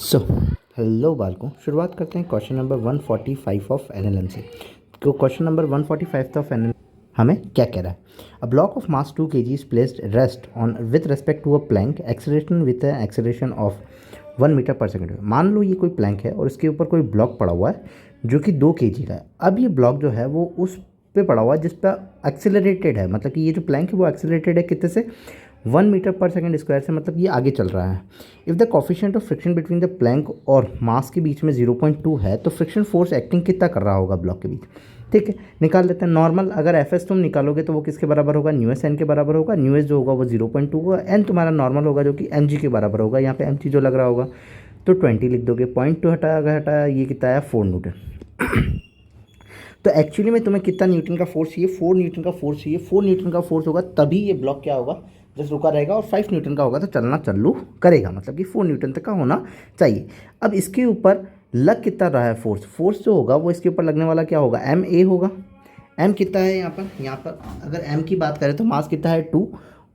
So hello बालकों, शुरुआत करते हैं क्वेश्चन नंबर 145 ऑफ एनएलएम से। तो क्वेश्चन नंबर 145 ऑफ एनएलएम हमें क्या कह रहा है? A block of mass 2 kg is placed rest on with respect to a plank acceleration with acceleration of 1 metre per second. मान लो ये कोई प्लैंक है और इसके ऊपर कोई ब्लॉक पड़ा हुआ है जो कि 2 kg का है। अब ये ब्लॉक जो है वो उस पे पड़ा हुआ है जिस पर एक्सेलरेटेड है, मतलब कि ये जो प्लैंक है वो एक्सेलरेटेड है कितने से? 1 मीटर पर सेकेंड स्क्वायर से, मतलब ये आगे चल रहा है। If the coefficient of friction between the plank और मास के बीच में 0.2 है तो फ्रिक्शन फोर्स एक्टिंग कितना कर रहा होगा ब्लॉक के बीच? ठीक है, निकाल लेते हैं। नॉर्मल अगर एफ एस तुम निकालोगे तो वो किसके बराबर होगा? न्यू एस एन के बराबर होगा। न्यू एस जो होगा वो 0.2 होगा, एन तुम्हारा नॉर्मल होगा जो कि एम जी के बराबर होगा। यहाँ पे एम जी जो लग रहा होगा तो 20 लिख दोगे। 0.2 हटाया ये कितना है? 4 न्यूटन। तो एक्चुअली में तुम्हें कितना न्यूटन का फोर्स चाहिए? 4 न्यूटन का फोर्स चाहिए। 4 न्यूटन का फोर्स होगा तभी ये ब्लॉक क्या होगा? जस्ट रुका रहेगा। और 5 न्यूटन का होगा तो चलना चालू करेगा, मतलब कि 4 न्यूटन तक का होना चाहिए। अब इसके ऊपर लग कितना रहा है फोर्स? फोर्स जो होगा वो इसके ऊपर लगने वाला क्या होगा? एम ए होगा। एम कितना है यहाँ पर? यहाँ पर अगर एम की बात करें तो मास कितना है? 2,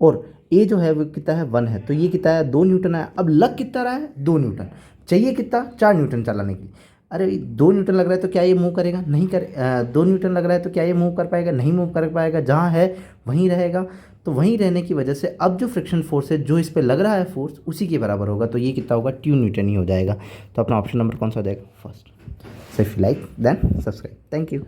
और ए जो है वो कितना है? 1 है। तो ये कितना है? 2 न्यूटन है। अब लग कितना रहा है? 2 न्यूटन। चाहिए कितना? 4 न्यूटन चलाने की। अरे 2 न्यूटन लग रहा है तो क्या ये मूव करेगा? नहीं कर 2 न्यूटन लग रहा है तो क्या ये मूव कर पाएगा? नहीं मूव कर पाएगा। जहाँ है वहीं रहेगा। तो वहीं रहने की वजह से अब जो फ्रिक्शन फोर्स है जो इस पर लग रहा है फोर्स उसी के बराबर होगा। तो ये कितना होगा? 2 न्यूटन ही हो जाएगा। तो अपना ऑप्शन नंबर कौन सा हो जाएगा? First. So if you like then subscribe. Thank you.